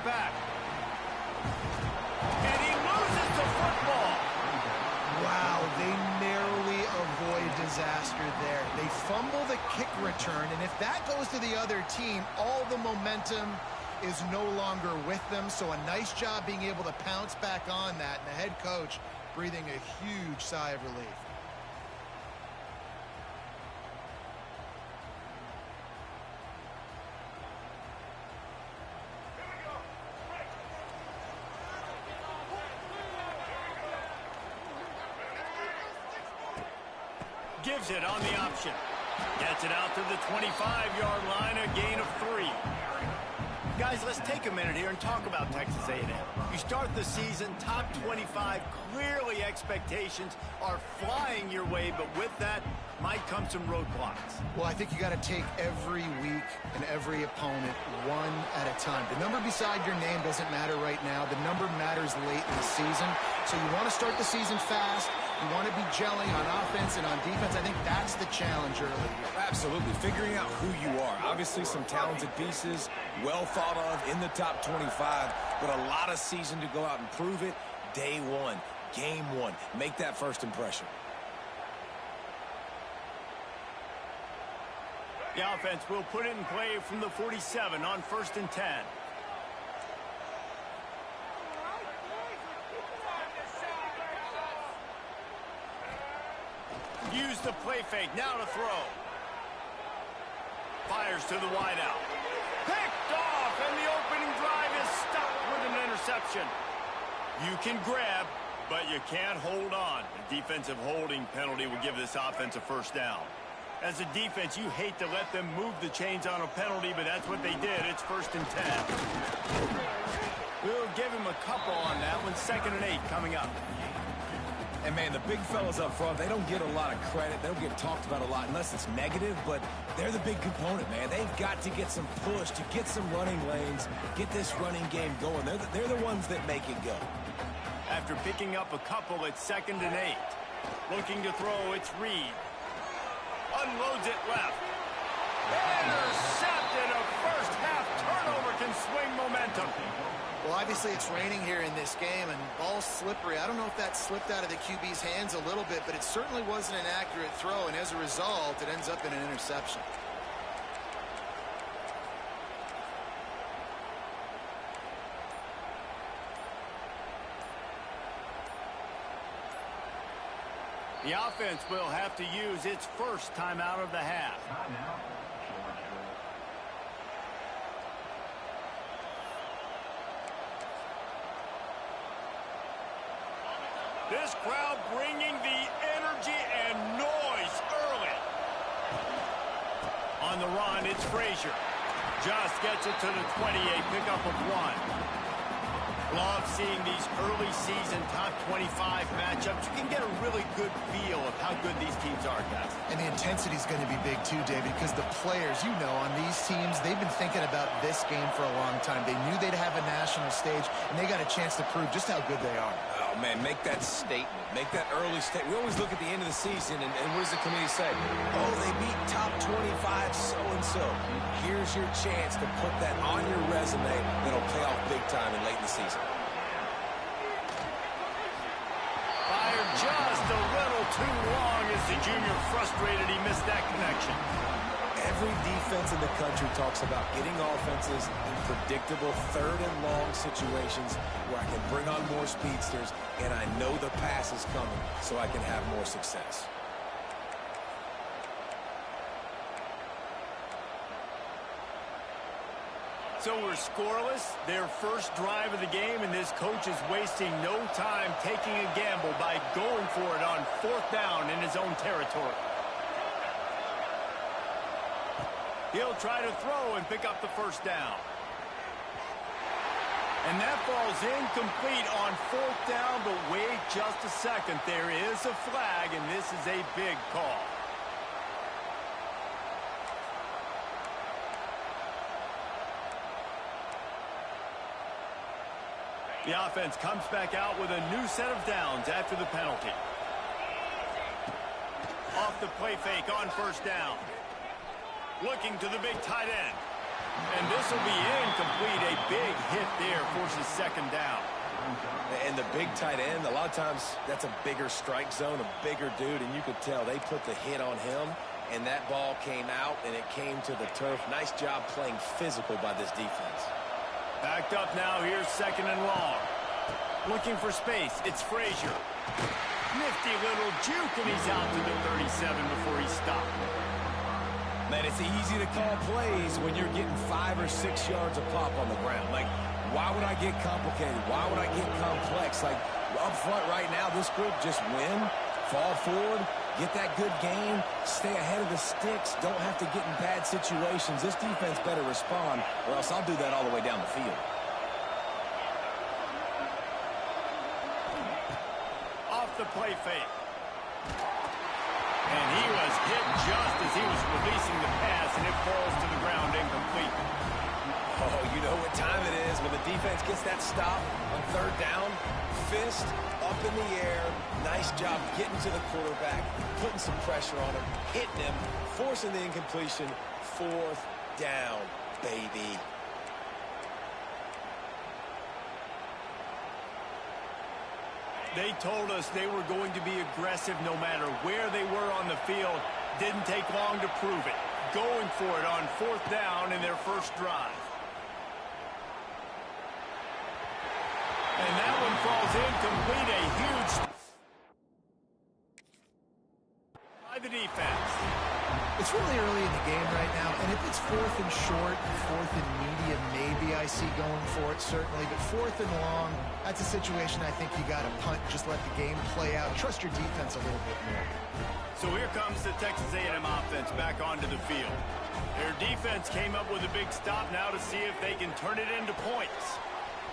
back. And he loses the football. Wow, they narrowly avoid disaster there. They fumble the kick return, and if that goes to the other team, all the momentum is no longer with them. So a nice job being able to pounce back on that, and the head coach breathing a huge sigh of relief. Gives it on the option. Gets it out to the 25-yard line, a gain of 3. Guys, let's take a minute here and talk about Texas A&M. You start the season top 25. Clearly expectations are flying your way, but with that might come some roadblocks. Well, I think you got to take every week and every opponent one at a time. The number beside your name doesn't matter right now. The number matters late in the season. So you want to start the season fast. You want to be gelling on offense and on defense. I think that's the challenge early here. Absolutely. Figuring out who you are. Obviously some talented pieces, well thought of in the top 25, but a lot of season to go out and prove it. Day one, game one. Make that first impression. The offense will put it in play from the 47 on 1st and 10. Use the play fake, now to throw. Fires to the wideout. Picked off, and the opening drive is stopped with an interception. You can grab, but you can't hold on. A defensive holding penalty will give this offense a first down. As a defense, you hate to let them move the chains on a penalty, but that's what they did. It's 1st and 10. We'll give him a couple on that one. 2nd and 8 coming up. And, man, the big fellas up front, they don't get a lot of credit. They don't get talked about a lot unless it's negative, but they're the big component, man. They've got to get some push, to get some running lanes, get this running game going. They're the ones that make it go. After picking up a couple at 2nd and 8. Looking to throw, it's Reed. Unloads it left. Intercepted. A first-half turnover can swing momentum. Well, obviously it's raining here in this game, and ball's slippery. I don't know if that slipped out of the QB's hands a little bit, but it certainly wasn't an accurate throw, and as a result, it ends up in an interception. The offense will have to use its first timeout of the half. This crowd bringing the energy and noise early. On the run, it's Frazier. Just gets it to the 28, pickup of 1. Love seeing these early season top 25 matchups. You can get a really good feel of how good these teams are, guys. And the intensity is going to be big too, David, because the players, you know, on these teams, they've been thinking about this game for a long time. They knew they'd have a national stage, and they got a chance to prove just how good they are. Oh, man, make that statement. Make that early statement. We always look at the end of the season, and what does the committee say? Oh, they beat top 25 so-and-so. Here's your chance to put that on your resume that'll pay off big time and late in the season. Fired just a little too long as the junior frustrated he missed that connection. Every defense in the country talks about getting offenses in predictable 3rd and long situations where I can bring on more speedsters and I know the pass is coming so I can have more success. So we're scoreless, their first drive of the game, and this coach is wasting no time taking a gamble by going for it on 4th down in his own territory. He'll try to throw and pick up the first down. And that ball's incomplete on 4th down, but wait just a second. There is a flag, and this is a big call. The offense comes back out with a new set of downs after the penalty. Off the play fake on 1st down. Looking to the big tight end. And this will be incomplete. A big hit there forces second down. And the big tight end, a lot of times that's a bigger strike zone, a bigger dude, and you could tell they put the hit on him, and that ball came out, and it came to the turf. Nice job playing physical by this defense. Backed up now. Here's second and long. Looking for space. It's Frazier. Nifty little juke, and he's out to the 37 before he stopped. Man, it's easy to call plays when you're getting 5 or 6 yards a pop on the ground. Like, why would I get complicated? Why would I get complex? Like, up front right now, this group just win, fall forward, get that good game, stay ahead of the sticks, don't have to get in bad situations. This defense better respond, or else I'll do that all the way down the field. Off the play fake. And he was hit just as he was releasing the pass, and it falls to the ground incomplete. Oh, you know what time it is when the defense gets that stop on third down. Fist up in the air. Nice job getting to the quarterback, putting some pressure on him, hitting him, forcing the incompletion. Fourth down, baby. They told us they were going to be aggressive no matter where they were on the field. Didn't take long to prove it. Going for it on fourth down in their first drive. And that one falls incomplete. A huge by the defense. It's really early in the game right now, and if it's fourth and short, fourth and medium, maybe I see going for it, certainly. But fourth and long, that's a situation I think you got to punt, just let the game play out. Trust your defense a little bit more. So here comes the Texas A&M offense back onto the field. Their defense came up with a big stop now to see if they can turn it into points.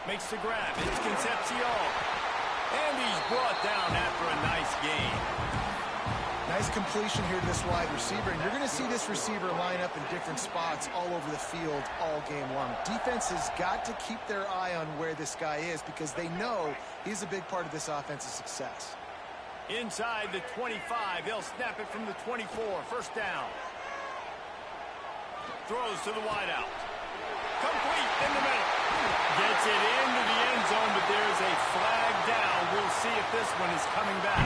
Makes the grab. It's Concepcion. And he's brought down after a nice gain. Nice completion here to this wide receiver, and you're going to see this receiver line up in different spots all over the field all game long. Defense has got to keep their eye on where this guy is because they know he's a big part of this offense's success. Inside the 25, they'll snap it from the 24. First down. Throws to the wideout. Complete in the middle. Gets it into the end zone, but there's a flag down. We'll see if this one is coming back.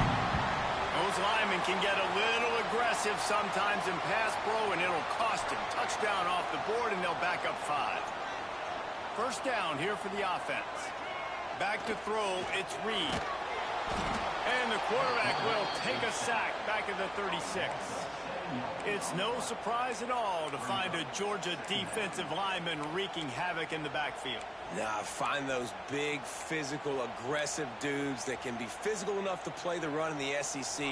Those linemen can get a little aggressive sometimes in pass pro, and it'll cost him. Touchdown off the board, and they'll back up 5. First down here for the offense. Back to throw, it's Reed. And the quarterback will take a sack back at the 36. It's no surprise at all to find a Georgia defensive lineman wreaking havoc in the backfield. Nah, find those big, physical, aggressive dudes that can be physical enough to play the run in the SEC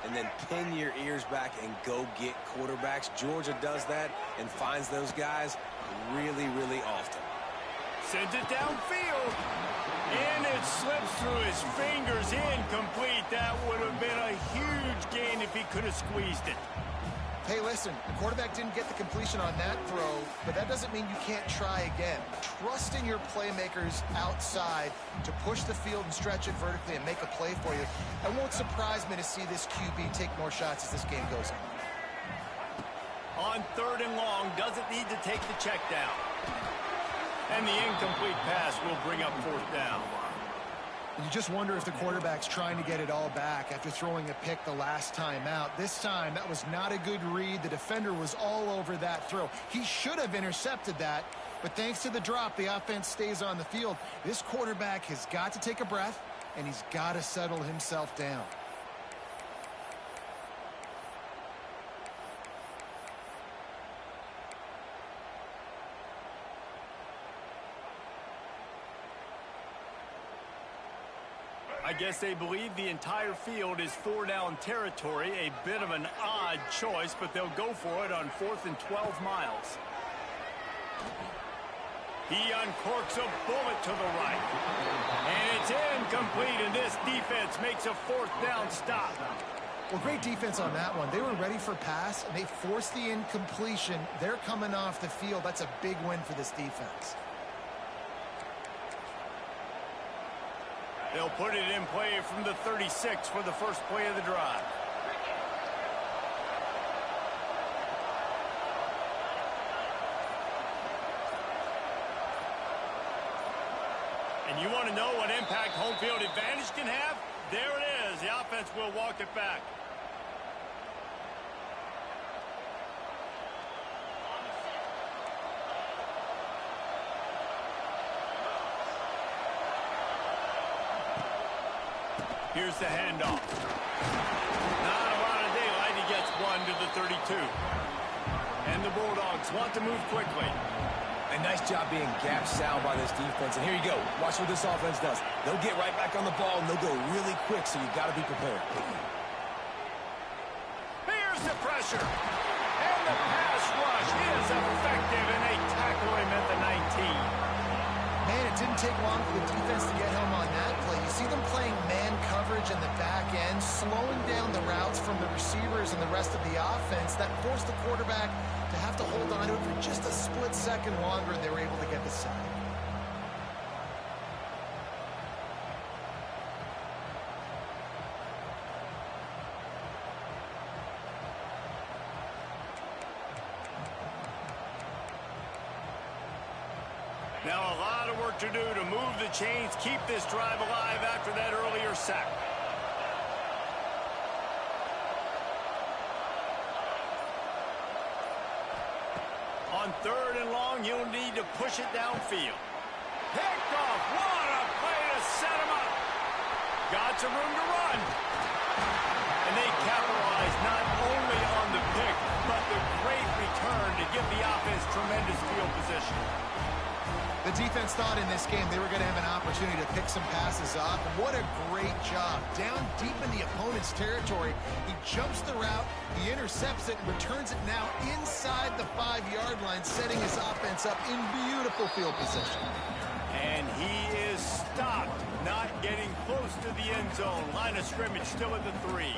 and then pin your ears back and go get quarterbacks. Georgia does that and finds those guys really, really often. Sends it downfield. And it slips through his fingers, incomplete. That would have been a huge gain if he could have squeezed it. Hey, listen, the quarterback didn't get the completion on that throw, but that doesn't mean you can't try again. Trust in your playmakers outside to push the field and stretch it vertically and make a play for you. It won't surprise me to see this QB take more shots as this game goes on. On third and long, doesn't need to take the check down. And the incomplete pass will bring up fourth down. You just wonder if the quarterback's trying to get it all back after throwing a pick the last time out. This time, that was not a good read. The defender was all over that throw. He should have intercepted that, but thanks to the drop, the offense stays on the field. This quarterback has got to take a breath, and he's got to settle himself down. I guess they believe the entire field is 4-down territory. A bit of an odd choice, but they'll go for it on 4th and 12 miles. He uncorks a bullet to the right. And it's incomplete, and this defense makes a 4th down stop. Well, great defense on that one. They were ready for pass, and they forced the incompletion. They're coming off the field. That's a big win for this defense. They'll put it in play from the 36 for the first play of the drive. And you want to know what impact home field advantage can have? There it is. The offense will walk it back. Here's the handoff. Not a lot of daylight. He gets one to the 32. And the Bulldogs want to move quickly. A nice job being gap sound by this defense. And here you go. Watch what this offense does. They'll get right back on the ball, and they'll go really quick, so you've got to be prepared. Here's the pressure. And the pass rush is effective, and they tackle him at the 19. Man, it didn't take long for the defense to get home on that play. You see them playing man coverage in the back end, slowing down the routes from the receivers and the rest of the offense. That forced the quarterback to have to hold on to it for just a split second longer, and they were able to get the sack. Now a lot of work to do to move the chains, keep this drive alive after that earlier sack. On 3rd and long, you'll need to push it downfield. Picked off. What a play to set him up. Got some room to run. And they capitalize not only on the pick, but the great return to give the offense tremendous field position. The defense thought in this game they were going to have an opportunity to pick some passes off. And what a great job. Down deep in the opponent's territory, he jumps the route, he intercepts it, and returns it now inside the 5-yard line, setting his offense up in beautiful field position. And he is stopped, not getting close to the end zone. Line of scrimmage still at the 3.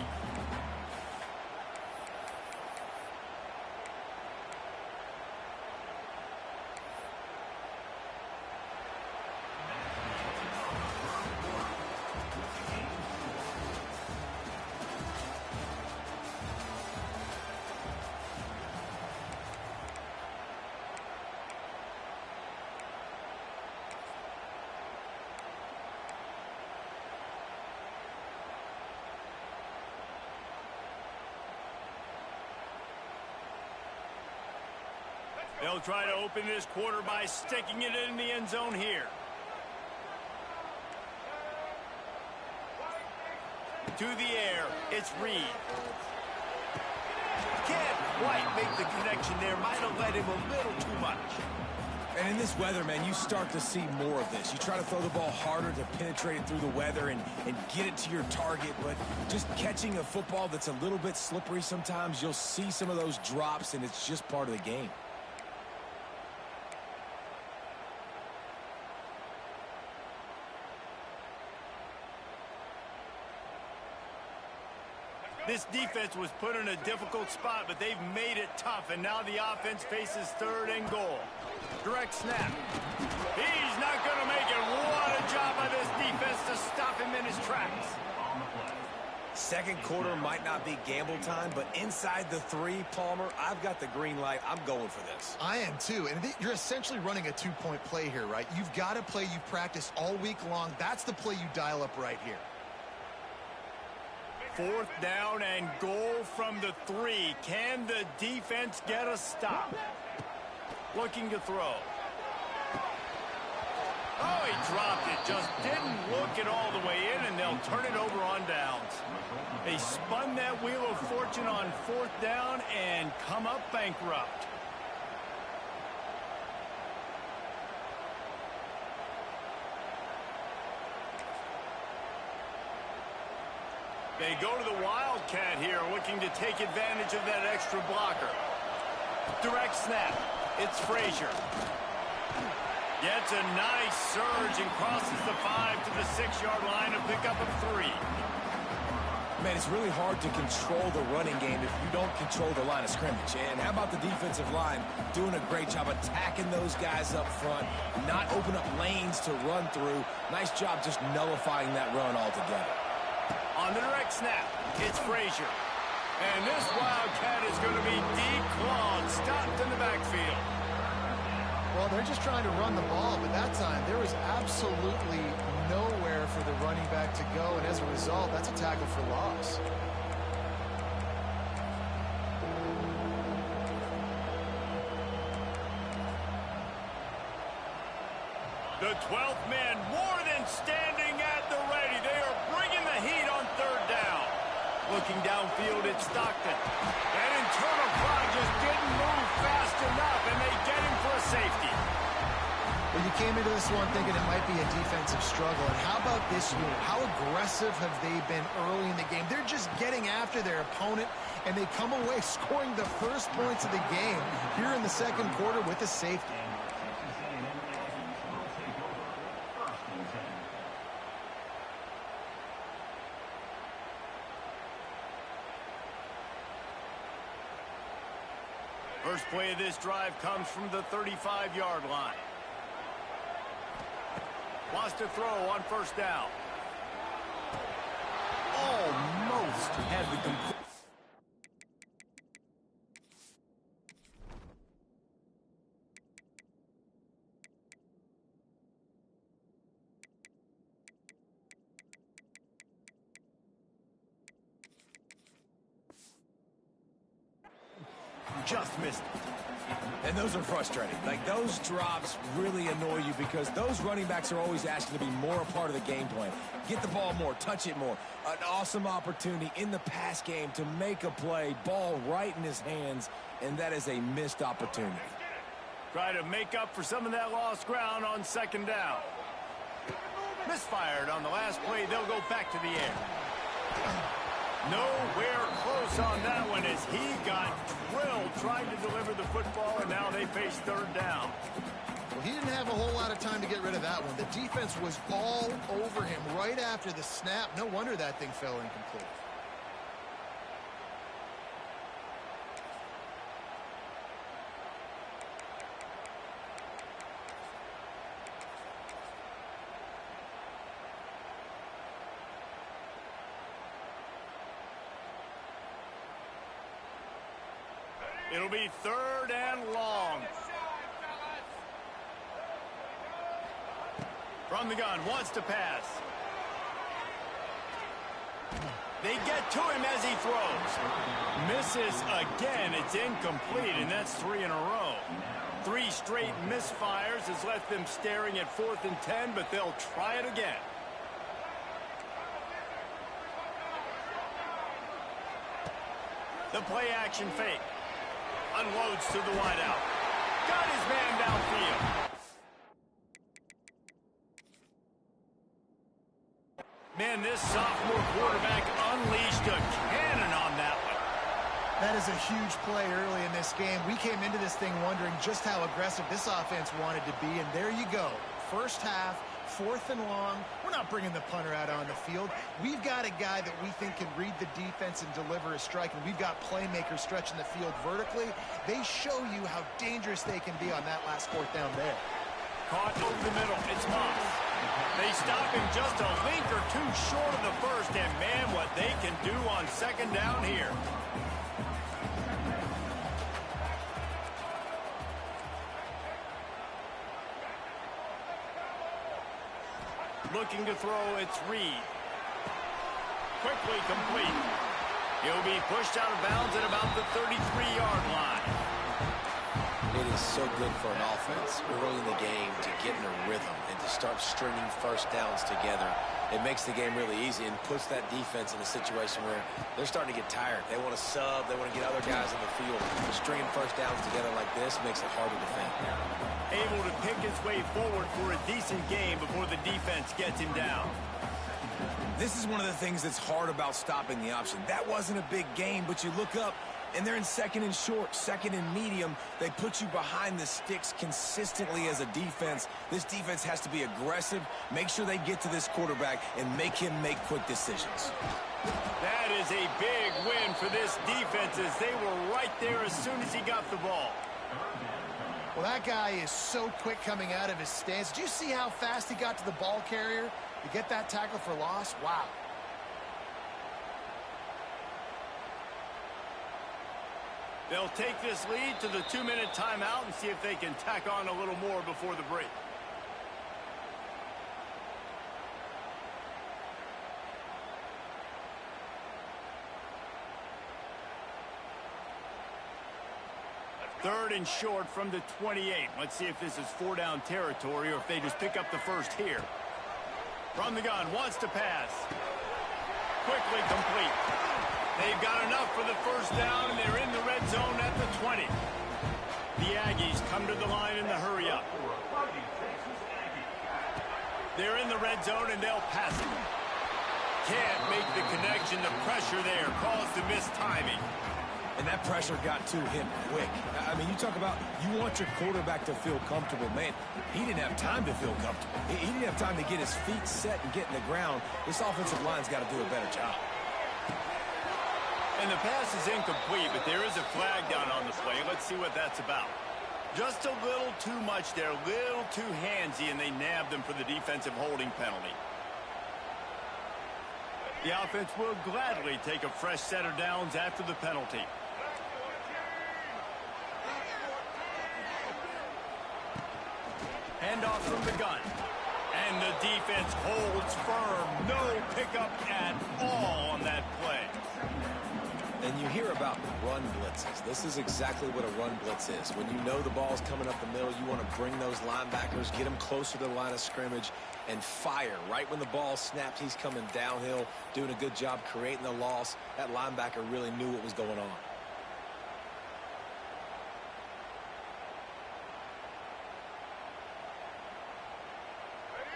They'll try to open this quarter by sticking it in the end zone here. To the air, it's Reed. Can't quite make the connection there. Might have led him a little too much. And in this weather, man, you start to see more of this. You try to throw the ball harder to penetrate it through the weather and get it to your target, but just catching a football that's a little bit slippery sometimes, you'll see some of those drops, and it's just part of the game. This defense was put in a difficult spot, but they've made it tough, and now the offense faces 3rd and goal. Direct snap. He's not going to make it. What a job by this defense to stop him in his tracks. Second quarter might not be gamble time, but inside the 3, Palmer, I've got the green light. I'm going for this. I am too, and you're essentially running a 2-point play here, right? You've got a play you've practiced all week long. That's the play you dial up right here. 4th down and goal from the 3. Can the defense get a stop? Looking to throw. Oh, he dropped it. Just didn't look it all the way in, and they'll turn it over on downs. They spun that wheel of fortune on 4th down and come up bankrupt. They go to the Wildcat here, looking to take advantage of that extra blocker. Direct snap. It's Frazier. Gets a nice surge and crosses the 5 to the 6-yard line, a pickup of 3. Man, it's really hard to control the running game if you don't control the line of scrimmage. And how about the defensive line doing a great job attacking those guys up front, not open up lanes to run through. Nice job just nullifying that run altogether. On the direct snap, it's Frazier. And this Wildcat is going to be declawed, stopped in the backfield. Well, Well, they're just trying to run the ball, but that time there was absolutely nowhere for the running back to go, and as a result, that's a tackle for loss. The 12th man more than standing at the ready. They are bringing the heat on third down. Looking downfield, it's Stockton. That internal crowd just didn't move fast enough, and they get him for a safety. Well, you came into this one thinking it might be a defensive struggle, and how about this unit? How aggressive have they been early in the game? They're just getting after their opponent, and they come away scoring the first points of the game here in the second quarter with a safety. First play of this drive comes from the 35-yard line. Wants to throw on first down. Almost had the complete. Just missed it. And those are frustrating. Like, those drops really annoy you because those running backs are always asking to be more a part of the game plan. Get the ball more, touch it more. An awesome opportunity in the pass game to make a play, ball right in his hands, and that is a missed opportunity. Try to make up for some of that lost ground on second down. Misfired on the last play. They'll go back to the air. Nowhere close on that one as he got drilled trying to deliver the football, and now they face third down. Well, he didn't have a whole lot of time to get rid of that one. The defense was all over him right after the snap. No wonder that thing fell incomplete. It'll be third and long. From the gun, wants to pass. They get to him as he throws. Misses again. It's incomplete, and that's 3 in a row. 3 straight misfires has left them staring at 4th and 10, but they'll try it again. The play action fake. Unloads to the wideout. Got his man downfield. Man, this sophomore quarterback unleashed a cannon on that one. That is a huge play early in this game. We came into this thing wondering just how aggressive this offense wanted to be, and there you go. First half, 4th and long. We're not bringing the punter out on the field. We've got a guy that we think can read the defense and deliver a strike, and we've got playmakers stretching the field vertically. They show you how dangerous they can be on that last 4th down there. Caught over the middle. It's Moss. They stop him just a link or two short of the first, and man, what they can do on second down here. Looking to throw, it's Reed. Quickly complete. He'll be pushed out of bounds at about the 33-yard line. It is so good for an offense early in the game to get in a rhythm and to start stringing first downs together. It makes the game really easy and puts that defense in a situation where they're starting to get tired. They want to sub. They want to get other guys on the field. But stringing first downs together like this makes it hard to defend. Able to pick his way forward for a decent game before the defense gets him down. This is one of the things that's hard about stopping the option. That wasn't a big game, but you look up, and they're in second and short, second and medium. They put you behind the sticks consistently as a defense. This defense has to be aggressive, make sure they get to this quarterback, and make him make quick decisions. That is a big win for this defense as they were right there as soon as he got the ball. Well, that guy is so quick coming out of his stance. Do you see how fast he got to the ball carrier to get that tackle for loss? Wow. They'll take this lead to the 2-minute timeout and see if they can tack on a little more before the break. Third and short from the 28. Let's see if this is 4-down territory or if they just pick up the first here. From the gun, wants to pass. Quickly complete. They've got enough for the first down, and they're in the red zone at the 20. The Aggies come to the line in the hurry-up. They're in the red zone, and they'll pass it. Can't make the connection. The pressure there caused the missed timing. And that pressure got to him quick. I mean, you talk about you want your quarterback to feel comfortable. Man, he didn't have time to feel comfortable. He didn't have time to get his feet set and get in the ground. This offensive line's got to do a better job. And the pass is incomplete, but there is a flag down on the play. Let's see what that's about. Just a little too much there, a little too handsy, and they nabbed them for the defensive holding penalty. The offense will gladly take a fresh set of downs after the penalty. Handoff from the gun. And the defense holds firm. No pickup at all on that play. And you hear about run blitzes. This is exactly what a run blitz is. When you know the ball's coming up the middle, you want to bring those linebackers, get them closer to the line of scrimmage, and fire. Right when the ball snapped, he's coming downhill, doing a good job creating the loss. That linebacker really knew what was going on.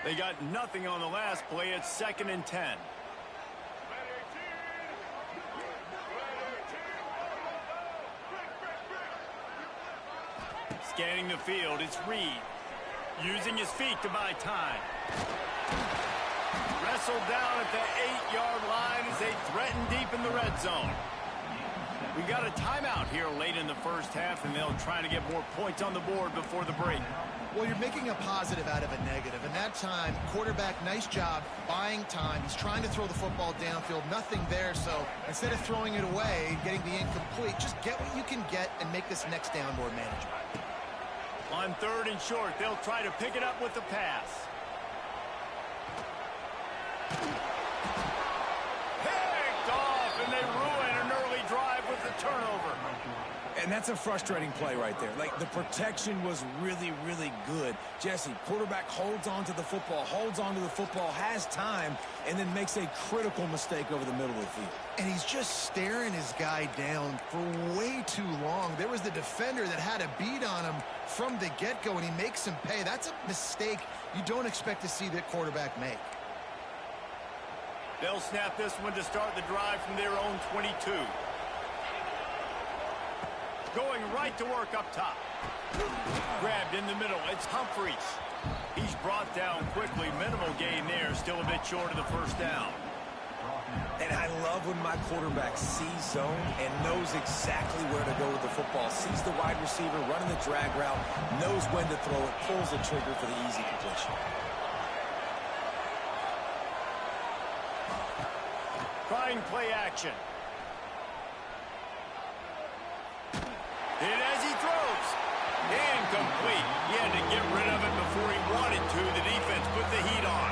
They got nothing on the last play. It's 2nd and 10. Scanning the field, it's Reed. Using his feet to buy time. Wrestled down at the 8-yard line as they threaten deep in the red zone. We got a timeout here late in the first half, and they'll try to get more points on the board before the break. Well, you're making a positive out of a negative. And that time, quarterback, nice job buying time. He's trying to throw the football downfield. Nothing there. So instead of throwing it away, getting the incomplete, just get what you can get and make this next down more manageable. On 3rd and short, they'll try to pick it up with the pass. Picked off, and they ruin an early drive with the turnover. And that's a frustrating play right there. Like, the protection was really, really good. Jesse, quarterback holds on to the football, has time, and then makes a critical mistake over the middle of the field. And he's just staring his guy down for way too long. There was the defender that had a beat on him from the get-go, and he makes him pay. That's a mistake you don't expect to see that quarterback make. They'll snap this one to start the drive from their own 22. Going right to work up top. Grabbed in the middle. It's Humphries. He's brought down quickly. Minimal gain there. Still a bit short of the first down. And I love when my quarterback sees zone and knows exactly where to go with the football. Sees the wide receiver running the drag route, knows when to throw it, pulls the trigger for the easy completion. Trying play action. Hit as he throws. Incomplete. He had to get rid of it before he wanted to. The defense put the heat on.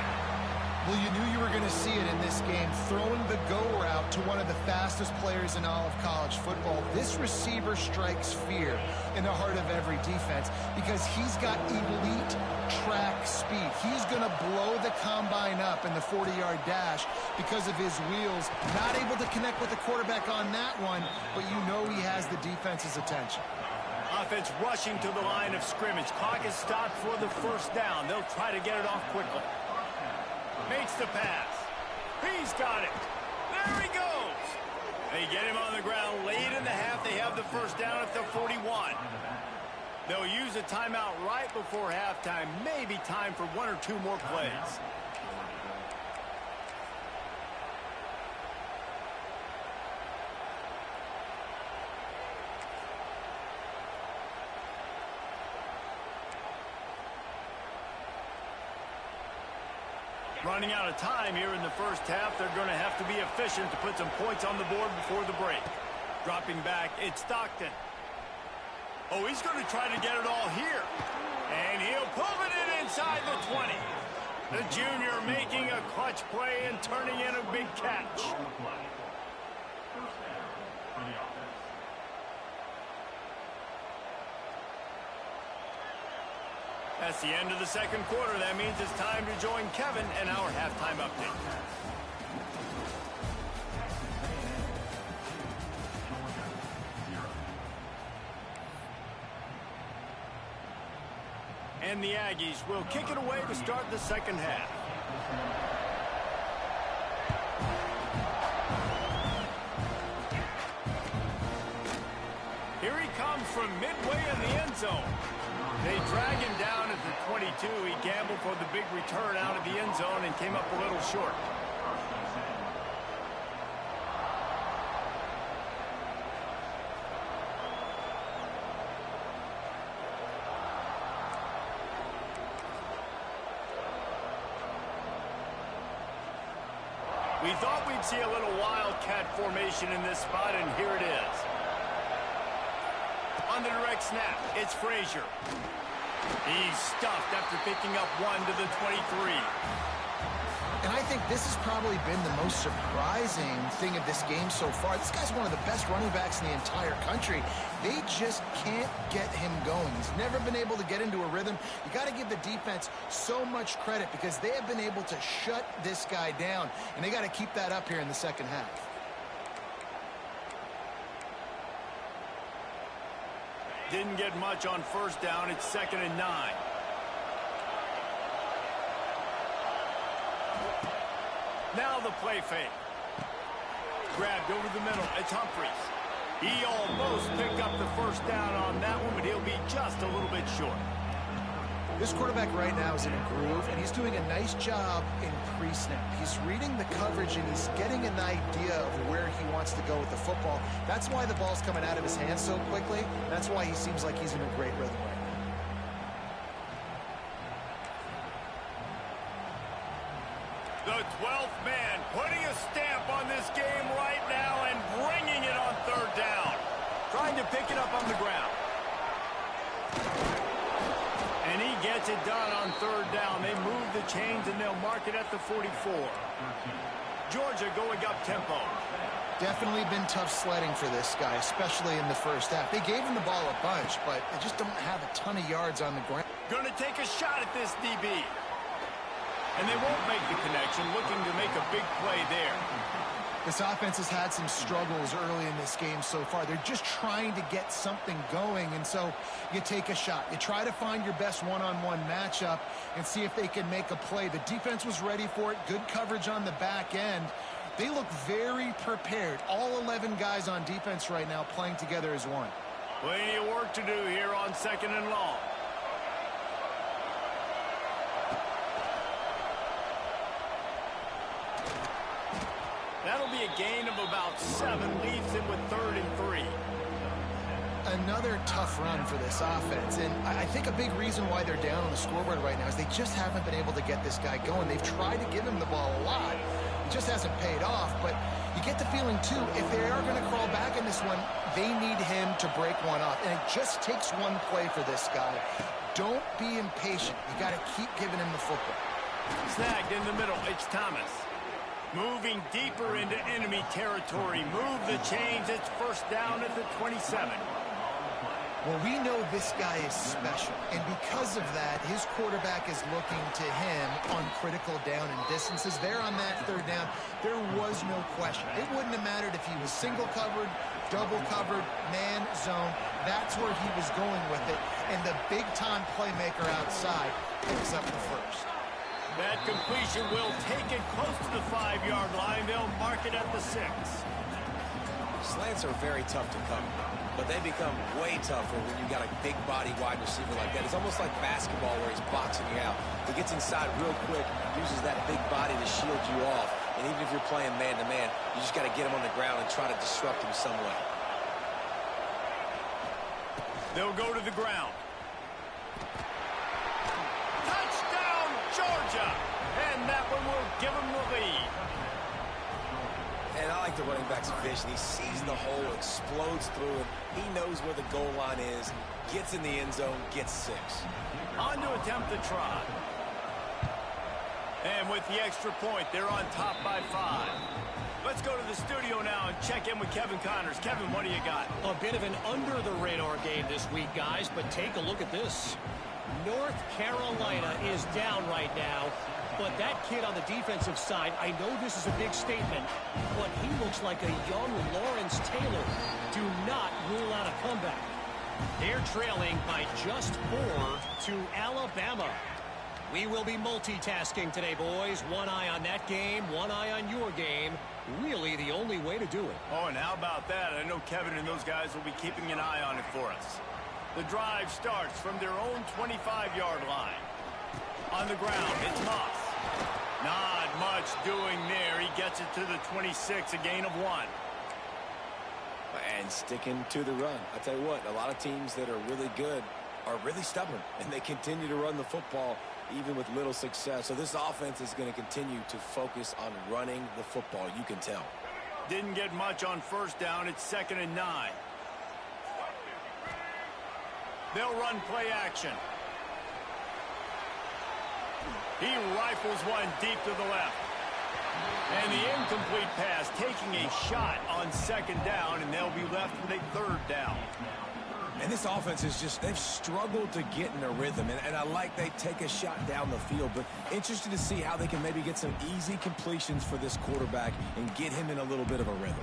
Well, you knew you were going to see it in this game, throwing the go route to one of the fastest players in all of college football. This receiver strikes fear in the heart of every defense because he's got elite track speed. He's going to blow the combine up in the 40-yard dash because of his wheels. Not able to connect with the quarterback on that one, but you know he has the defense's attention. Offense rushing to the line of scrimmage. Clock is stopped for the first down. They'll try to get it off quickly. Makes the pass. He's got it. There he goes. They get him on the ground late in the half. They have the first down at the 41. They'll use a timeout right before halftime. Maybe time for one or two more plays. Running out of time here in the first half. They're going to have to be efficient to put some points on the board before the break. Dropping back, it's Stockton. Oh, he's going to try to get it all here. And he'll pull it in inside the 20. The junior making a clutch play and turning in a big catch. That's the end of the second quarter. That means it's time to join Kevin in our halftime update. And the Aggies will kick it away to start the second half. Here he comes from midway in the end zone. They drag him down at the 22. He gambled for the big return out of the end zone and came up a little short. We thought we'd see a little wildcat formation in this spot, and here it is. On the direct snap, it's Frazier. He's stuffed after picking up one to the 23. And I think this has probably been the most surprising thing of this game so far. This guy's one of the best running backs in the entire country. They just can't get him going. He's never been able to get into a rhythm. You got to give the defense so much credit because they have been able to shut this guy down, and they got to keep that up here in the second half. Didn't get much on first down. It's 2nd and 9. Now the play fake. Grabbed over the middle. It's Humphries. He almost picked up the first down on that one, but he'll be just a little bit short. This quarterback right now is in a groove, and he's doing a nice job in pre-snap. He's reading the coverage, and he's getting an idea of where he wants to go with the football. That's why the ball's coming out of his hands so quickly. That's why he seems like he's in a great rhythm right now. The 12th man putting a stamp on this game right now and bringing it on third down. Trying to pick it up on the ground. And he gets it done on third down. They move the chains, and they'll mark it at the 44. Georgia going up tempo. Definitely been tough sledding for this guy, especially in the first half. They gave him the ball a bunch, but they just don't have a ton of yards on the ground. Going to take a shot at this DB. And they won't make the connection, looking to make a big play there. This offense has had some struggles early in this game so far. They're just trying to get something going, and so you take a shot. You try to find your best one-on-one matchup and see if they can make a play. The defense was ready for it. Good coverage on the back end. They look very prepared. All 11 guys on defense right now playing together as one. Plenty of work to do here on 2nd and long. That'll be a gain of about 7, leaves him with 3rd and 3. Another tough run for this offense, and I think a big reason why they're down on the scoreboard right now is they just haven't been able to get this guy going. They've tried to give him the ball a lot. It just hasn't paid off, but you get the feeling, too, if they are going to crawl back in this one, they need him to break one off, and it just takes one play for this guy. Don't be impatient. You got to keep giving him the football. Snagged in the middle. It's Thomas. Moving deeper into enemy territory. Move the chains. It's first down at the 27. Well, we know this guy is special, and because of that, his quarterback is looking to him on critical down and distances. There on that third down, there was no question. It wouldn't have mattered if he was single covered, double covered, man, zone. That's where he was going with it, and the big-time playmaker outside picks up the first. That completion will take it close to the 5-yard line. They'll mark it at the 6. Slants are very tough to cover, but they become way tougher when you got a big body wide receiver like that. It's almost like basketball where he's boxing you out. He gets inside real quick, uses that big body to shield you off, and even if you're playing man-to-man, you just got to get him on the ground and try to disrupt him some way. They'll go to the ground. Georgia, and that one will give them the lead. And I like the running back's vision. He sees the hole, explodes through it. He knows where the goal line is, gets in the end zone, gets 6. On to attempt the try. And with the extra point, they're on top by 5. Let's go to the studio now and check in with Kevin Connors. Kevin, what do you got? A bit of an under-the-radar game this week, guys, but take a look at this. North Carolina is down right now, but that kid on the defensive side, I know this is a big statement, but he looks like a young Lawrence Taylor. Do not rule out a comeback. They're trailing by just 4 to Alabama. We will be multitasking today, boys. One eye on that game, one eye on your game. Really the only way to do it. Oh, and how about that? I know Kevin and those guys will be keeping an eye on it for us. The drive starts from their own 25-yard line. On the ground, it's Moss. Not much doing there. He gets it to the 26, a gain of 1. And sticking to the run. I tell you what, a lot of teams that are really good are really stubborn, and they continue to run the football even with little success. So this offense is going to continue to focus on running the football, you can tell. Didn't get much on first down. It's 2nd and 9. They'll run play action. He rifles one deep to the left. And the incomplete pass, taking a shot on 2nd down, and they'll be left with a 3rd down. And this offense is just, they've struggled to get in a rhythm. And I like they take a shot down the field, but interested to see how they can maybe get some easy completions for this quarterback and get him in a little bit of a rhythm.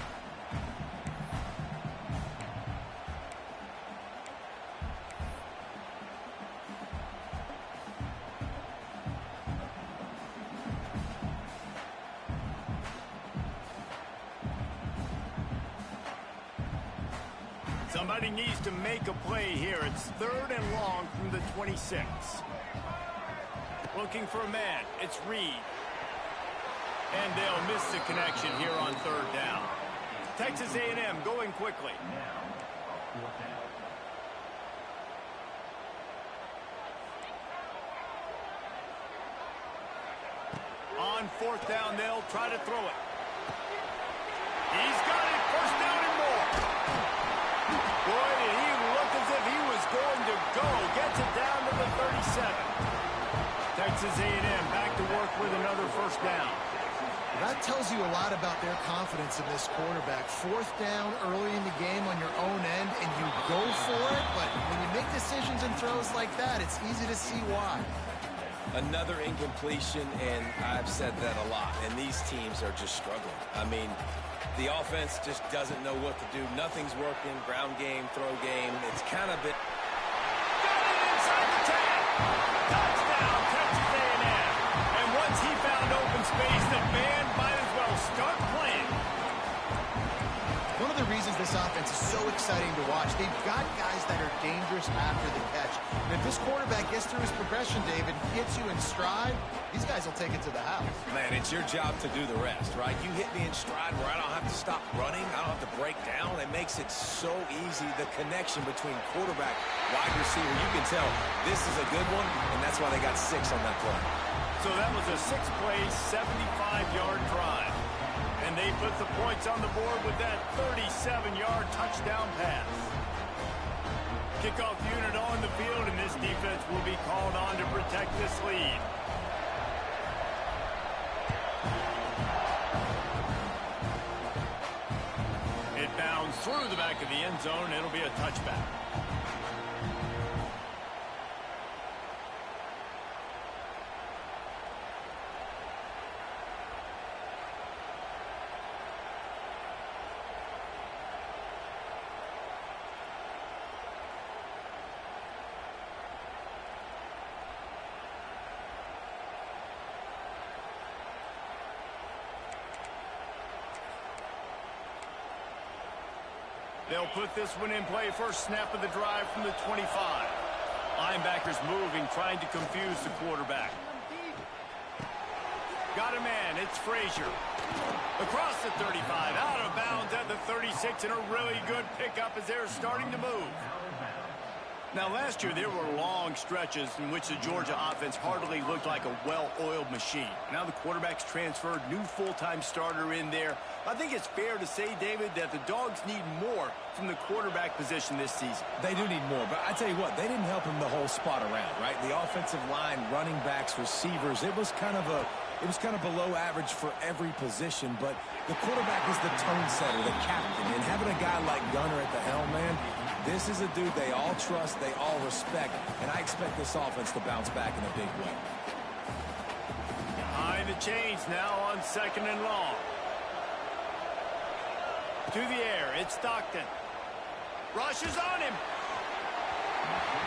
Somebody needs to make a play here. It's 3rd and long from the 26. Looking for a man. It's Reed. And they'll miss the connection here on 3rd down. Texas A&M going quickly. On 4th down, they'll try to throw it. He's got it. 1st down and more. Boy, did he look as if he was going to go. Gets it down to the 37. Texas A&M back to work with another 1st down. That tells you a lot about their confidence in this quarterback. 4th down early in the game on your own end, and you go for it. But when you make decisions and throws like that, it's easy to see why. Another incompletion, and I've said that a lot. And these teams are just struggling. I mean, the offense just doesn't know what to do. Nothing's working. Ground game, throw game. It's kind of been... Got it inside the 10. Touchdown, Texas A&M. And once he found open space, the band might as well start playing. One of the reasons this offense is so exciting to watch, they've got guys that are dangerous after the catch. And if this quarterback gets through his progression, David, hits you in stride, these guys will take it to the house. Man, it's your job to do the rest, right? You hit me in stride where I don't have to stop running. I don't have to break down. It makes it so easy, the connection between quarterback, wide receiver. You can tell this is a good one, and that's why they got 6 on that play. So that was a 6-play, 75-yard drive. And they put the points on the board with that 37-yard touchdown pass. Kickoff unit on the field, and this defense will be called on to protect this lead. It bounds through the back of the end zone. It'll be a touchback. They'll put this one in play. First snap of the drive from the 25. Linebackers moving, trying to confuse the quarterback. Got a man. It's Frazier. Across the 35. Out of bounds at the 36. And a really good pickup as they're starting to move. Now, last year, there were long stretches in which the Georgia offense hardly looked like a well-oiled machine. Now the quarterback's transferred, new full-time starter in there. I think it's fair to say, David, that the Dogs need more from the quarterback position this season. They do need more, but I tell you what, they didn't help him the whole spot around, right? The offensive line, running backs, receivers, it was kind of below average for every position, but the quarterback is the tone setter, the captain, and having a guy like Gunner at the helm, man, this is a dude they all trust, they all respect, and I expect this offense to bounce back in a big way. Behind the chains now on 2nd and long. To the air, it's Stockton. Rushes on him.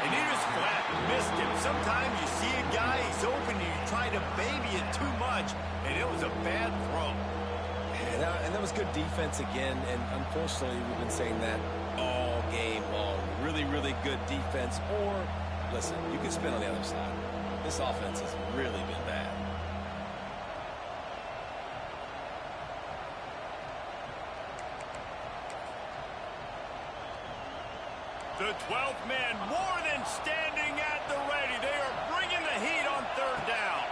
And he was flat, missed him. Sometimes you see a guy, he's open, and you try to baby it too much, and it was a bad throw. And that was good defense again, and unfortunately, we've been saying that all game long. Really, really good defense. Or, listen, you can spin on the other side. This offense has really been bad. The 12th man more than standing at the ready. They are bringing the heat on 3rd down.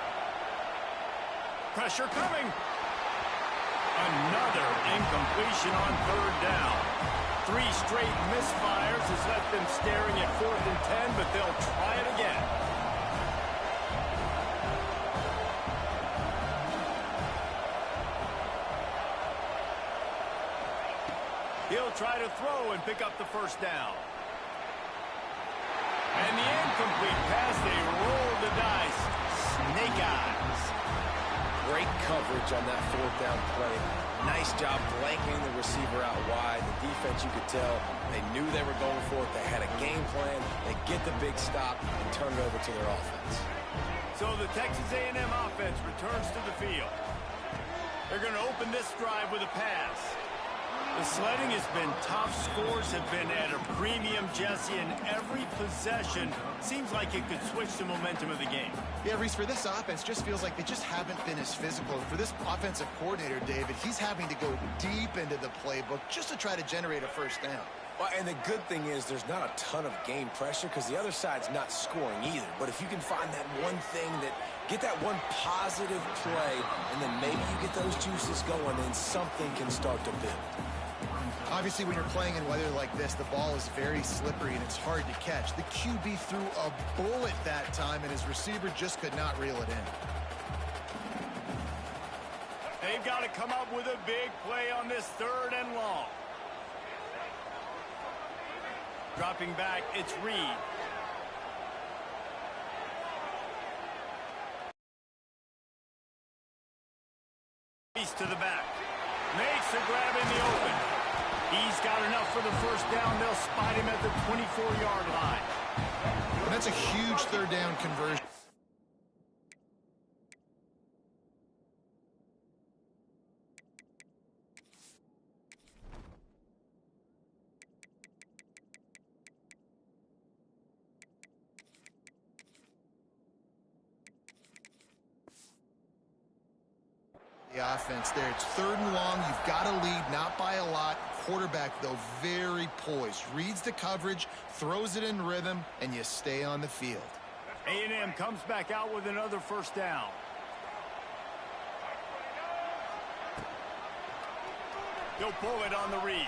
Pressure coming. Another incompletion on 3rd down. 3 straight misfires has left them staring at 4th and 10, but they'll try it again. He'll try to throw and pick up the 1st down. And the incomplete pass, they roll the dice. Snake eyes. Great coverage on that 4th down play. Nice job blanking the receiver out wide. The defense, you could tell, they knew they were going for it. They had a game plan. They get the big stop and turn it over to their offense. So the Texas A&M offense returns to the field. They're going to open this drive with a pass. The sledding has been tough. Scores have been at a premium, Jesse, and every possession seems like it could switch the momentum of the game. Yeah, Reese, for this offense, just feels like they just haven't been as physical. For this offensive coordinator, David, he's having to go deep into the playbook just to try to generate a 1st down. Well, and the good thing is there's not a ton of game pressure because the other side's not scoring either. But if you can find that one thing get that one positive play, and then maybe you get those juices going, and something can start to build. Obviously, when you're playing in weather like this, the ball is very slippery and it's hard to catch. The QB threw a bullet that time, and his receiver just could not reel it in. They've got to come up with a big play on this 3rd and long. Dropping back, it's Reed. He's to the back. Makes the grab in the open. He's got enough for the 1st down. They'll spot him at the 24-yard line. And that's a huge 3rd down conversion. The offense there. It's 3rd and long. You've got to lead, not by a lot. Quarterback, though, very poised. Reads the coverage, throws it in rhythm, and you stay on the field. A&M comes back out with another 1st down. He'll pull it on the read.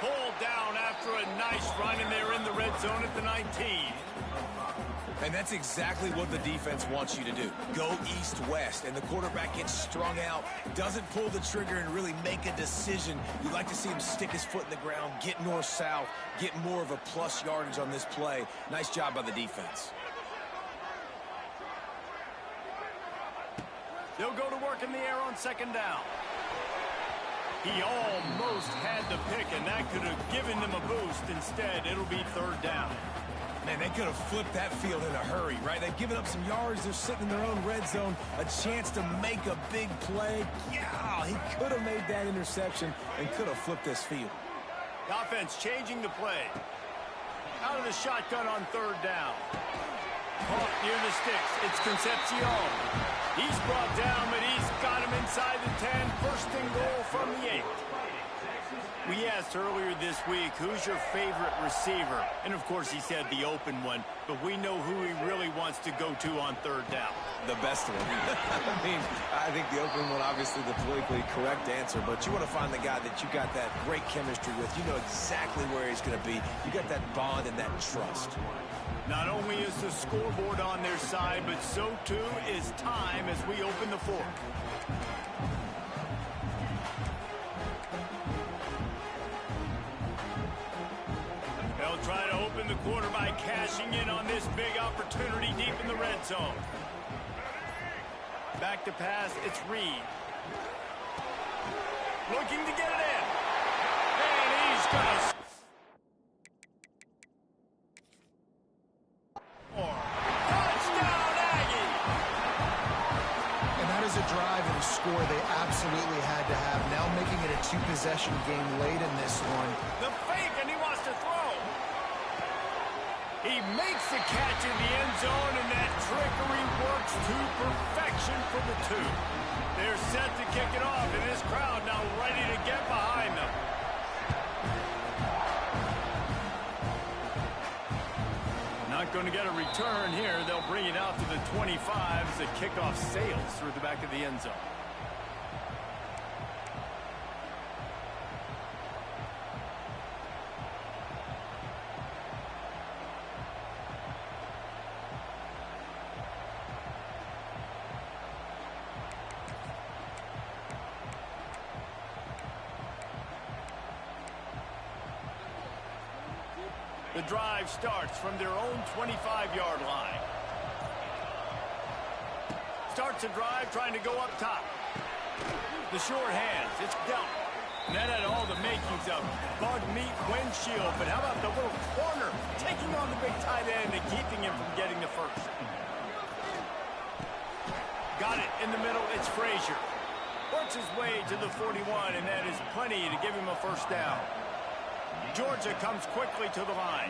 Pulled down after a nice run, and they're in the red zone at the 19. And that's exactly what the defense wants you to do. Go east-west, and the quarterback gets strung out, doesn't pull the trigger and really make a decision. You'd like to see him stick his foot in the ground, get north-south, get more of a plus yardage on this play. Nice job by the defense. They'll go to work in the air on 2nd down. He almost had the pick, and that could have given them a boost. Instead, it'll be 3rd down. Man, they could have flipped that field in a hurry, right? They've given up some yards. They're sitting in their own red zone. A chance to make a big play. Yeah, he could have made that interception and could have flipped this field. The offense changing the play. Out of the shotgun on 3rd down. Caught near the sticks. It's Concepcion. He's brought down, but he's got him inside the 10. 1st and goal from the 8. We asked earlier this week, who's your favorite receiver? And, of course, he said the open one. But we know who he really wants to go to on third down. The best one. I think the open one, obviously the politically correct answer. But you want to find the guy that you got that great chemistry with. You know exactly where he's going to be. You got that bond and that trust. Not only is the scoreboard on their side, but so, too, is time as we open the fourth. They'll try to open the quarter by cashing in on this big opportunity deep in the red zone. Back to pass, it's Reed. Looking to get it in. And he's going to score. Touchdown, Aggie! And that is a drive and a score they absolutely had to have. Now making it a two-possession game late in this one. The fake, and he wants to throw. He makes the catch in the end zone, and that trickery works to perfection for the two. They're set to kick it off, and this crowd now ready to get behind them. Not going to get a return here. They'll bring it out to the 25 as the kickoff sails through the back of the end zone. The drive starts from their own 25-yard line. Starts a drive trying to go up top. The short hands, it's dealt. And that had all the makings of bug meat windshield. But how about the little corner taking on the big tight end and keeping him from getting the first? Got it in the middle, it's Frazier. Works his way to the 41, and that is plenty to give him a first down. Georgia comes quickly to the line.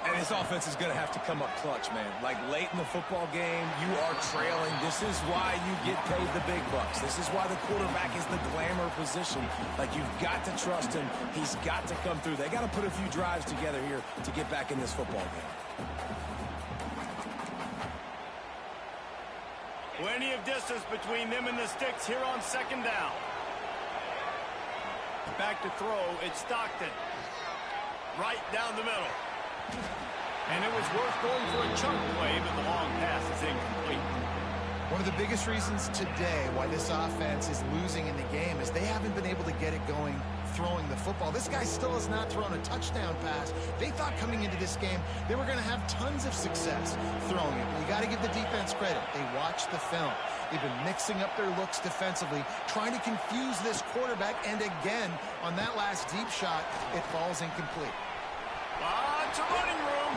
And this offense is going to have to come up clutch, man. Like late in the football game, you are trailing. This is why you get paid the big bucks. This is why the quarterback is the glamour position. Like, you've got to trust him. He's got to come through. They got to put a few drives together here to get back in this football game. Plenty of distance between them and the sticks here on second down. Back to throw, it's Stockton. Right down the middle. And it was worth going for a chunk play, but the long pass is incomplete. One of the biggest reasons today why this offense is losing in the game is they haven't been able to get it going throwing the football. This guy still has not thrown a touchdown pass. They thought coming into this game they were going to have tons of success throwing it. But you got to give the defense credit. They watched the film. They've been mixing up their looks defensively, trying to confuse this quarterback. And again, on that last deep shot, it falls incomplete. Lots of running room.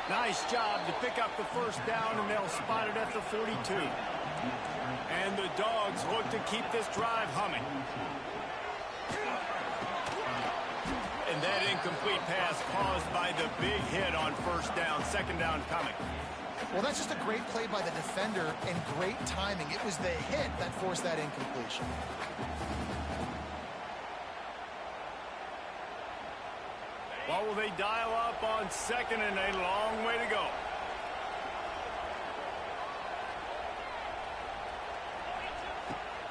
Nice job to pick up the first down, and they'll spot it at the 42. And the Dogs look to keep this drive humming. And that incomplete pass caused by the big hit on first down. Second down coming. Well, that's just a great play by the defender and great timing. It was the hit that forced that incompletion. What will they dial up on second, and a long way to go?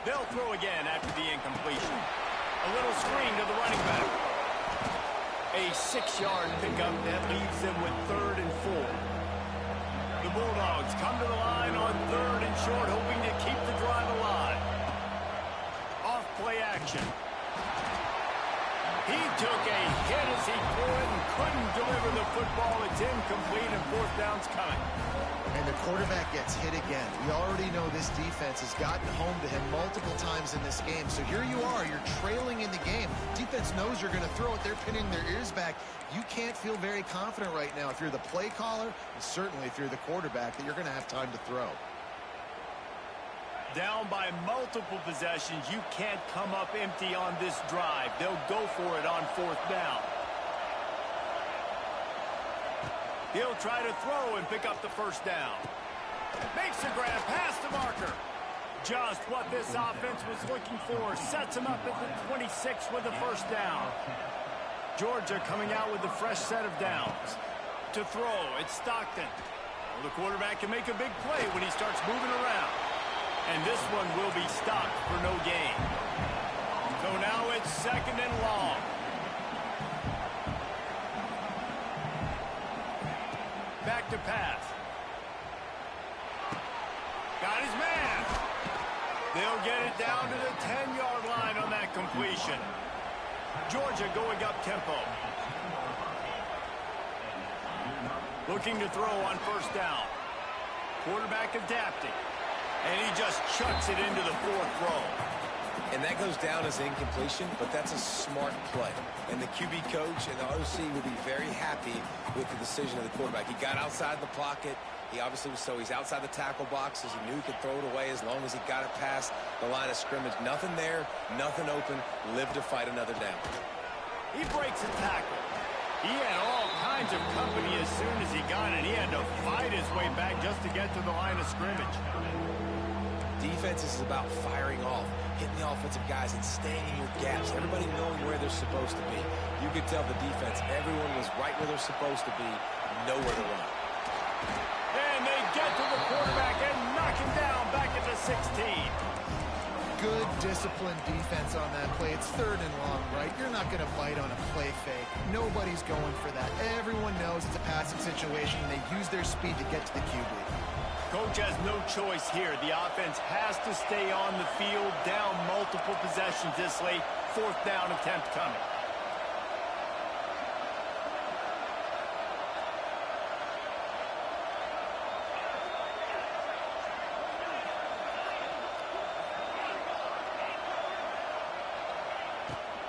They'll throw again after the incompletion. A little screen to the running back. A 6-yard pickup that leaves them with 3rd and 4. The Bulldogs come to the line on 3rd and short, hoping to keep the drive alive. Off play action. He took a hit as he threw it and couldn't deliver the football. It's incomplete, and 4th down's coming. And the quarterback gets hit again. We already know this defense has gotten home to him multiple times in this game. So here you are, you're trailing in the game. Defense knows you're going to throw it. They're pinning their ears back. You can't feel very confident right now if you're the play caller, and certainly if you're the quarterback, that you're going to have time to throw. Down by multiple possessions, you can't come up empty on this drive. They'll go for it on 4th down. He'll try to throw and pick up the first down. Makes the grab past the marker. just what this offense was looking for. Sets him up at the 26 with the first down. Georgia coming out with a fresh set of downs. To throw, it's Stockton. Well, the quarterback can make a big play when he starts moving around. And this one will be stopped for no gain. So now it's 2nd and long. Back to pass. Got his man. They'll get it down to the 10-yard line on that completion. Georgia going up tempo. Looking to throw on first down. Quarterback adapting. And he just chucks it into the 4th row. And that goes down as incompletion, but that's a smart play. And the QB coach and the OC will be very happy with the decision of the quarterback. He got outside the pocket. He obviously was he's outside the tackle boxes. He knew he could throw it away as long as he got it past the line of scrimmage. Nothing there, nothing open. Live to fight another down. He breaks a tackle. He had all kinds of company as soon as he got it. He had to fight his way back just to get to the line of scrimmage. Defense is about firing off, hitting the offensive guys and staying in your gaps. Everybody knowing where they're supposed to be. You could tell the defense, everyone was right where they're supposed to be, nowhere to run. And they get to the quarterback and knock him down back at the 16. Good disciplined defense on that play. It's 3rd and long, right? You're not going to bite on a play fake. Nobody's going for that. Everyone knows it's a passing situation, and they use their speed to get to the QB. Coach has no choice here. The offense has to stay on the field, down multiple possessions this late. 4th down attempt coming.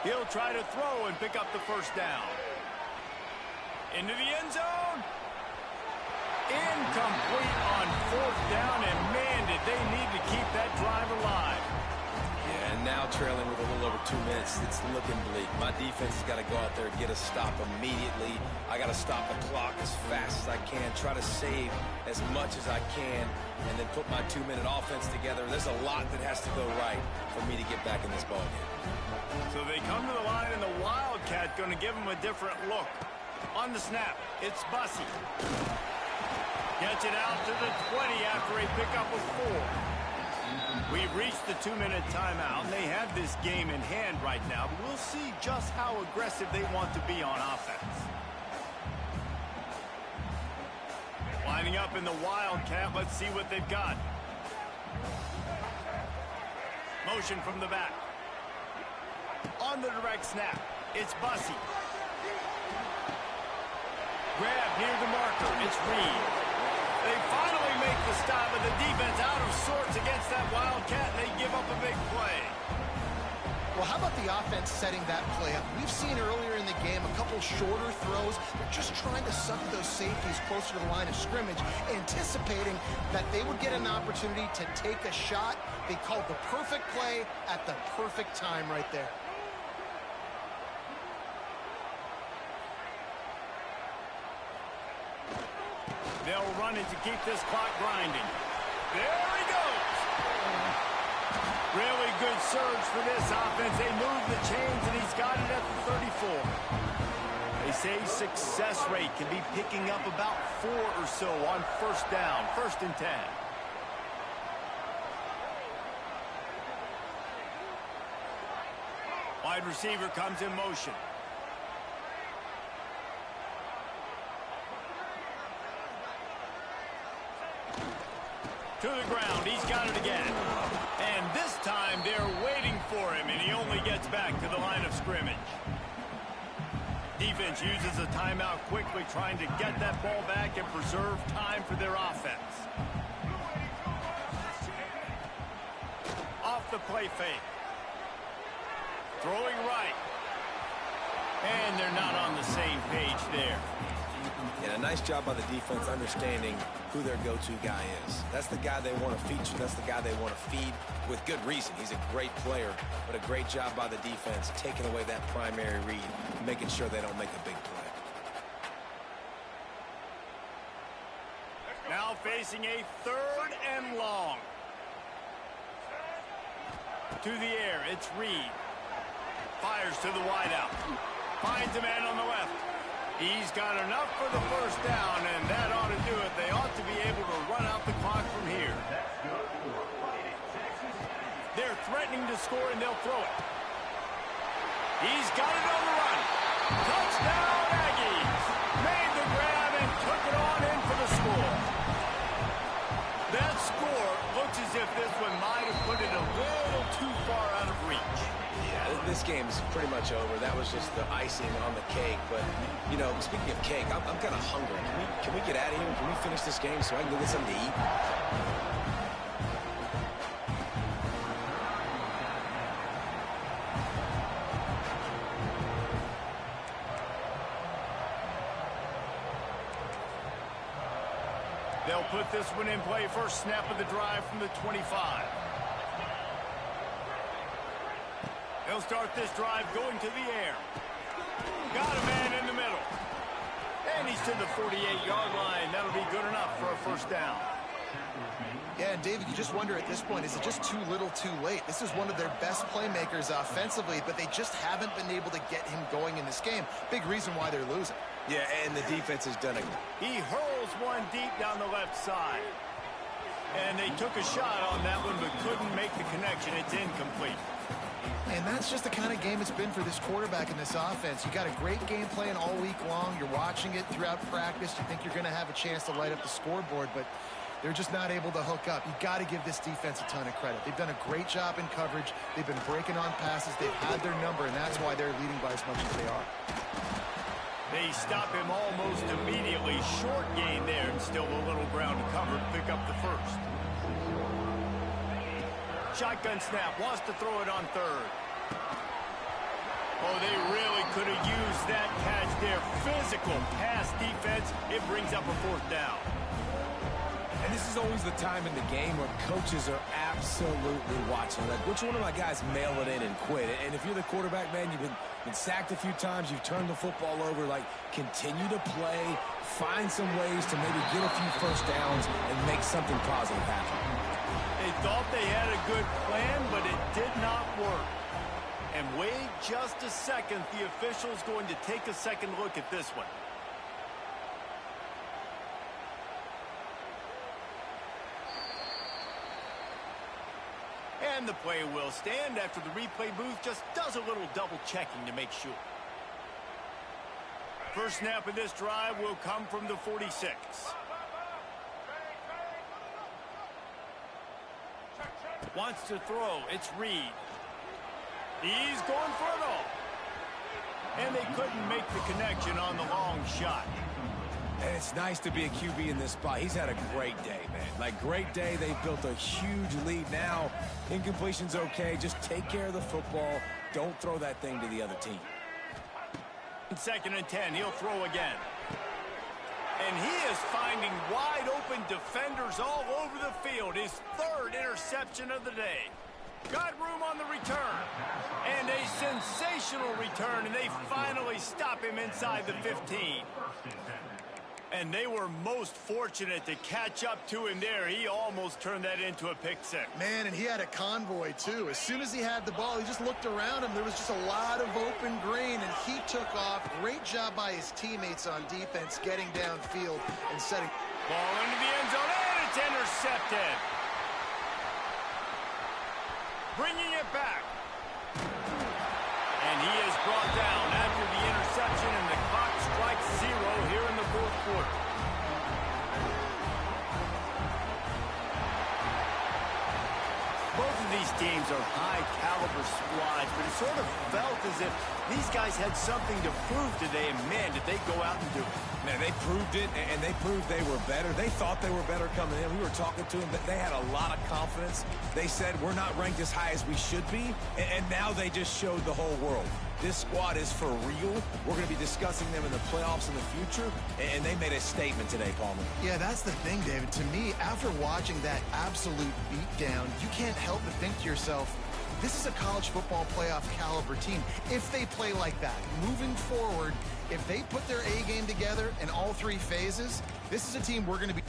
He'll try to throw and pick up the first down. Into the end zone. Incomplete on 4th down, and man, did they need to keep that drive alive. Yeah, and now trailing with a little over 2 minutes, it's looking bleak. My defense has got to go out there and get a stop immediately. I got to stop the clock as fast as I can, try to save as much as I can, and then put my 2-minute offense together. There's a lot that has to go right for me to get back in this ballgame. So they come to the line, and the Wildcat going to give them a different look. On the snap, it's Bussey. Gets it out to the 20 after a pickup of 4. We've reached the 2-minute timeout, and they have this game in hand right now, but we'll see just how aggressive they want to be on offense. Lining up in the Wildcat, let's see what they've got. Motion from the back. On the direct snap, it's Bussey. Grab near the marker, it's Reed. They finally make the stop, but the defense out of sorts against that Wildcat, and they give up a big play. Well, how about the offense setting that play up? We've seen earlier in the game a couple shorter throws. They're just trying to suck those safeties closer to the line of scrimmage, anticipating that they would get an opportunity to take a shot. They called the perfect play at the perfect time right there. They'll run it to keep this clock grinding. There he goes. Really good surge for this offense. They move the chains, and he's got it at the 34. They say success rate can be picking up about 4 or so on first down, 1st and 10. Wide receiver comes in motion. To the ground, he's got it again. And this time they're waiting for him, and he only gets back to the line of scrimmage. Defense uses a timeout quickly, trying to get that ball back and preserve time for their offense. Off the play fake. Throwing right. And they're not on the same page there. And a nice job by the defense understanding who their go-to guy is. That's the guy they want to feature. That's the guy they want to feed with good reason. He's a great player, but a great job by the defense taking away that primary read, making sure they don't make a big play. Now facing a 3rd and long. To the air, it's Reed. Fires to the wideout. Finds a man on the left. He's got enough for the first down, and that ought to do it. They ought to be able to run out the clock from here. They're threatening to score, and they'll throw it. He's got it on the run. Touchdown, Aggies. Made the grab and took it on in for the score. That score looks as if this one might have put it a little too far out of reach. Yeah, this game's pretty much over. That was just the icing on the cake. But, you know, speaking of cake, I'm kind of hungry. Can we get out of here? Can we finish this game so I can go get something to eat? They'll put this one in play. First snap of the drive from the 25. They'll start this drive going to the air. Got a man in the middle. And he's to the 48-yard line. That'll be good enough for a first down. Yeah, and David, you just wonder at this point, is it just too little too late? This is one of their best playmakers offensively, but they just haven't been able to get him going in this game. Big reason why they're losing. Yeah, and the defense has done it. He hurls one deep down the left side. And they took a shot on that one, but couldn't make the connection. It's incomplete. And that's just the kind of game it's been for this quarterback in this offense. You got a great game plan all week long. You're watching it throughout practice. You think you're going to have a chance to light up the scoreboard, but they're just not able to hook up. You got to give this defense a ton of credit. They've done a great job in coverage. They've been breaking on passes. They've had their number, and that's why they're leading by as much as they are. They stop him almost immediately. Short gain there, and still a little ground to cover to pick up the first. Shotgun snap, wants to throw it on third. Oh, they really could have used that catch there. Physical pass defense. It brings up a fourth down. And this is always the time in the game where coaches are absolutely watching. Like, which one of my guys mail it in and quit? And if you're the quarterback, man, you've been sacked a few times, you've turned the football over, like, continue to play, find some ways to maybe get a few first downs and make something positive happen. They thought they had a good plan, but it did not work. And wait just a second. The official's going to take a second look at this one. And the play will stand after the replay booth just does a little double checking to make sure. First snap of this drive will come from the 46. Wants to throw. It's Reed. He's going for it all. And they couldn't make the connection on the long shot. And it's nice to be a QB in this spot. He's had a great day, man. Like, great day. They built a huge lead. Now, incompletion's okay. Just take care of the football. Don't throw that thing to the other team. 2nd and 10. He'll throw again. And he is finding wide-open defenders all over the field. His third interception of the day. Got room on the return. And a sensational return, and they finally stop him inside the 15. And they were most fortunate to catch up to him there. He almost turned that into a pick six. Man, and he had a convoy, too. As soon as he had the ball, he just looked around him. There was just a lot of open green, and he took off. Great job by his teammates on defense, getting downfield and setting. Ball into the end zone, and it's intercepted. Bringing it back. And he is brought down after the interception, and the clock strikes 0 here in the fourth quarter. Both of these teams are high-caliber squads, but it sort of felt as if these guys had something to prove today, and man, did they go out and do it. Man, they proved it, and they proved they were better. They thought they were better coming in. We were talking to them, but they had a lot of confidence. They said, we're not ranked as high as we should be, and now they just showed the whole world. This squad is for real. We're going to be discussing them in the playoffs in the future, and they made a statement today, Palmer. Yeah, that's the thing, David. To me, after watching that absolute beatdown, you can't help but think to yourself, this is a college football playoff caliber team. If they play like that, moving forward, if they put their A game together in all three phases, this is a team we're going to be